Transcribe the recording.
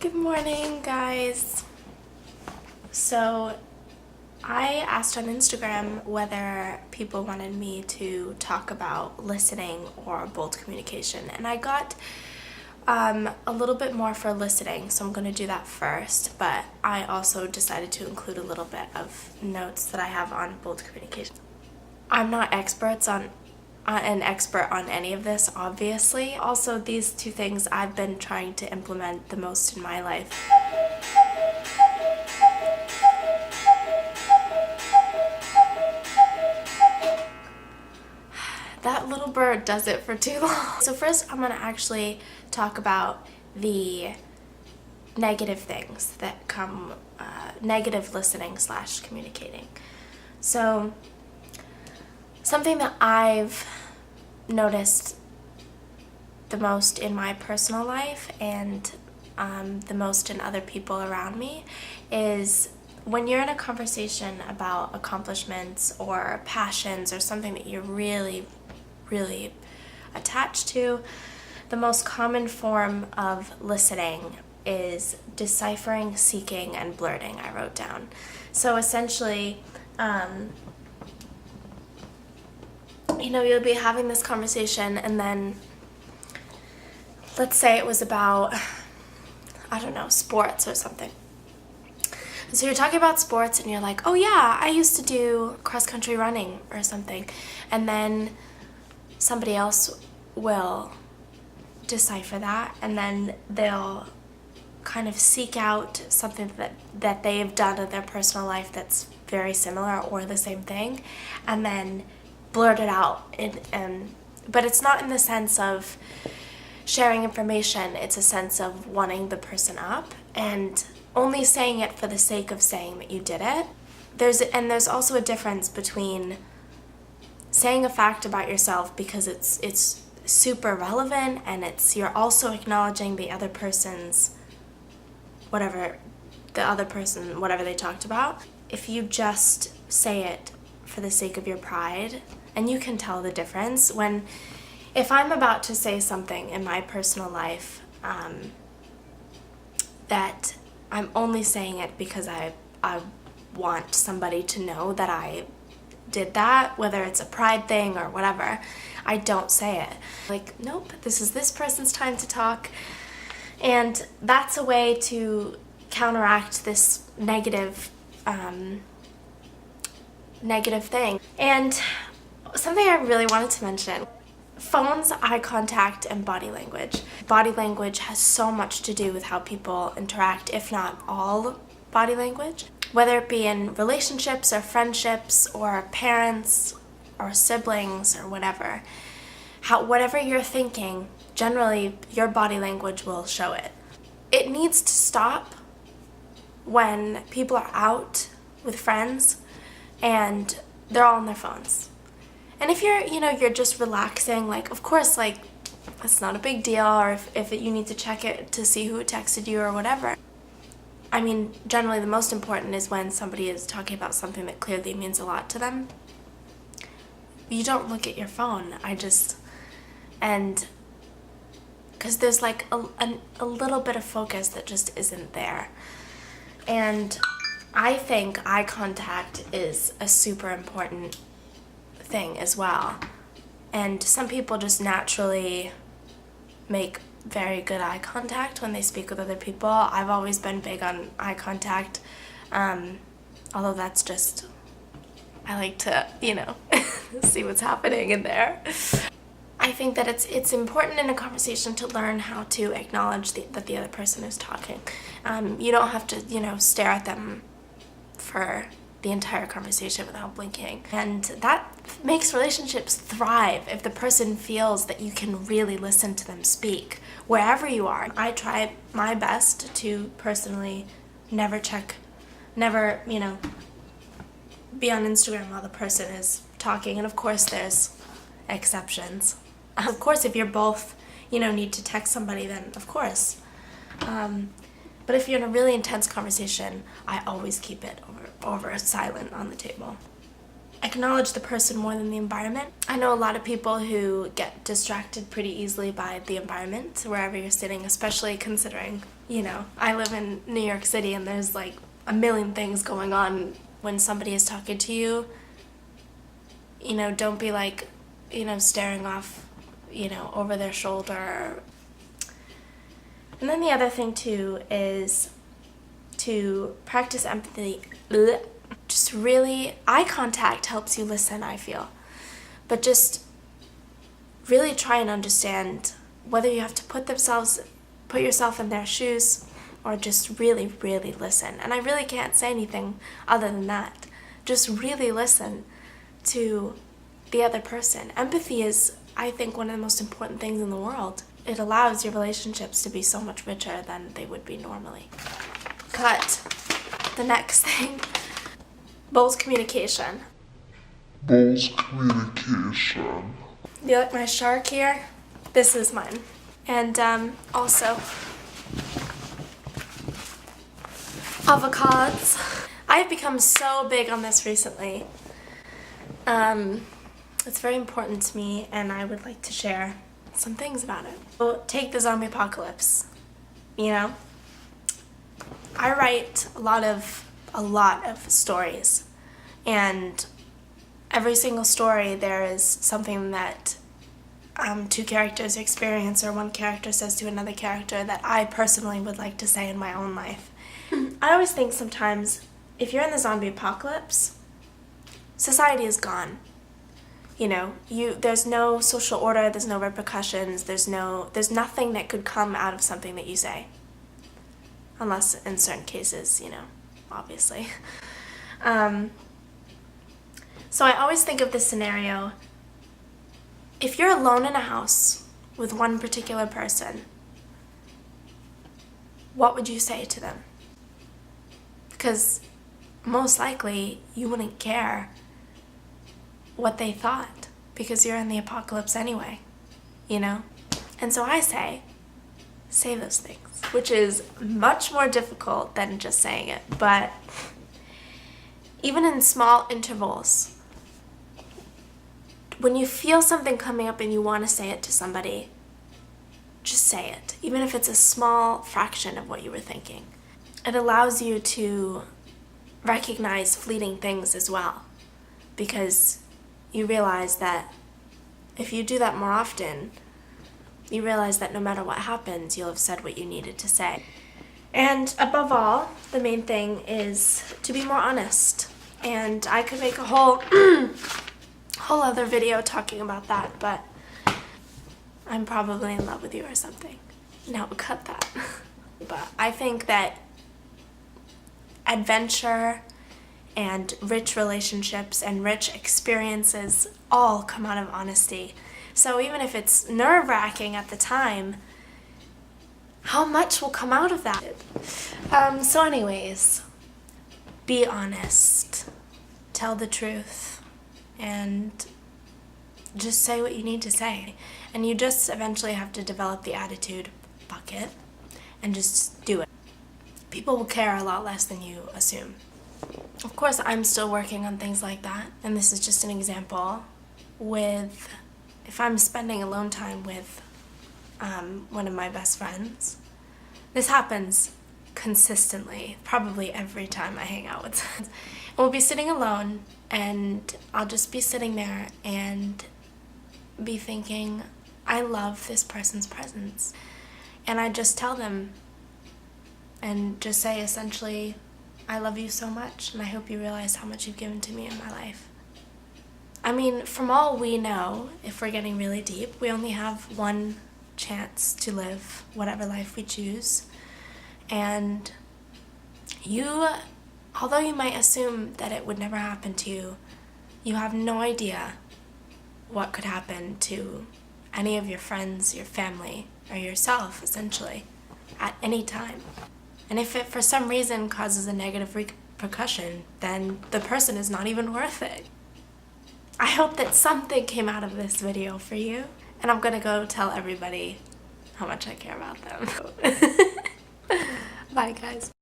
Good morning, guys. So I asked on Instagram whether people wanted me to talk about listening or bold communication, and I got a little bit more for listening, so I'm going to do that first, but I also decided to include a little bit of notes that I have on bold communication. I'm not an expert on any of this, obviously. Also, these two things I've been trying to implement the most in my life. That little bird does it for too long. So first, I'm gonna actually talk about the negative things that come, negative listening / communicating. So something that I've noticed the most in my personal life and the most in other people around me is when you're in a conversation about accomplishments or passions or something that you're really attached to, the most common form of listening is deciphering, seeking, and blurting, I wrote down. So essentially, you'll be having this conversation and then let's say it was about, I don't know, sports or something. So you're talking about sports and you're like, oh yeah, I used to do cross-country running or something. And then somebody else will decipher that and then they'll kind of seek out something that they've done in their personal life that's very similar or the same thing, and then blurt it out. But it's not in the sense of sharing information, it's a sense of wanting the person up and only saying it for the sake of saying that you did it. There's also a difference between saying a fact about yourself because it's super relevant and you're also acknowledging the other person's whatever they talked about. If you just say it for the sake of your pride, and you can tell the difference if I'm about to say something in my personal life that I'm only saying it because I want somebody to know that I did that, whether it's a pride thing or whatever, I don't say it. Like, nope, this is this person's time to talk. And that's a way to counteract this negative thing. And something I really wanted to mention, phones, eye contact, and body language. Body language has so much to do with how people interact, if not all body language. Whether it be in relationships or friendships or parents or siblings or whatever. Whatever you're thinking, generally your body language will show it. It needs to stop when people are out with friends and they're all on their phones. And if you're just relaxing, like, of course, like, it's not a big deal, or if you need to check it to see who texted you or whatever. I mean, generally the most important is when somebody is talking about something that clearly means a lot to them. You don't look at your phone. Because there's like a little bit of focus that just isn't there. And I think eye contact is a super important thing as well. And some people just naturally make very good eye contact when they speak with other people. I've always been big on eye contact, although that's just, I like to, see what's happening in there. I think that it's important in a conversation to learn how to acknowledge that the other person is talking. You don't have to, stare at them for the entire conversation without blinking. And that makes relationships thrive if the person feels that you can really listen to them speak, wherever you are. I try my best to personally never, be on Instagram while the person is talking. And of course there's exceptions. Of course, if you're both, need to text somebody, then of course. But if you're in a really intense conversation, I always keep it over silent on the table. acknowledge the person more than the environment. I know a lot of people who get distracted pretty easily by the environment, wherever you're sitting, especially considering, I live in New York City and there's like a million things going on when somebody is talking to you. Don't be like, staring off, over their shoulder. And then the other thing too is to practice empathy. Just really, eye contact helps you listen, I feel. But just really try and understand whether you have to put yourself in their shoes or just really, really listen. And I really can't say anything other than that. Just really listen to the other person. Empathy is, I think, one of the most important things in the world. It allows your relationships to be so much richer than they would be normally. Cut. The next thing. Bold communication. Bold communication. Do you like my shark here? This is mine. And also avocados. I've become so big on this recently. It's very important to me and I would like to share some things about it. So take the zombie apocalypse. I write a lot of stories, and every single story there is something that two characters experience or one character says to another character that I personally would like to say in my own life. I always think sometimes if you're in the zombie apocalypse, society is gone. There's no social order, there's no repercussions, there's nothing that could come out of something that you say. Unless in certain cases, obviously. So I always think of this scenario. If you're alone in a house with one particular person, what would you say to them? Because most likely you wouldn't care what they thought because you're in the apocalypse anyway, And so I say those things, which is much more difficult than just saying it. But even in small intervals, when you feel something coming up and you want to say it to somebody, just say it, even if it's a small fraction of what you were thinking. It allows you to recognize fleeting things as well, because you realize that if you do that more often, you realize that no matter what happens, you'll have said what you needed to say. And above all, the main thing is to be more honest. And I could make a whole other video talking about that, but I'm probably in love with you or something. No, cut that. But I think that adventure and rich relationships and rich experiences all come out of honesty. So even if it's nerve-wracking at the time, how much will come out of that? So anyways, be honest, tell the truth, and just say what you need to say. And you just eventually have to develop the attitude, fuck it, and just do it. People will care a lot less than you assume. Of course, I'm still working on things like that, and this is just an example. If I'm spending alone time with one of my best friends, this happens consistently, probably every time I hang out with friends. We'll be sitting alone, and I'll just be sitting there and be thinking, I love this person's presence. And I just tell them and just say essentially, I love you so much, and I hope you realize how much you've given to me in my life. I mean, from all we know, if we're getting really deep, we only have one chance to live whatever life we choose. And although you might assume that it would never happen to you, you have no idea what could happen to any of your friends, your family, or yourself, essentially, at any time. And if it for some reason causes a negative repercussion, then the person is not even worth it. I hope that something came out of this video for you, and I'm gonna go tell everybody how much I care about them. Bye, guys.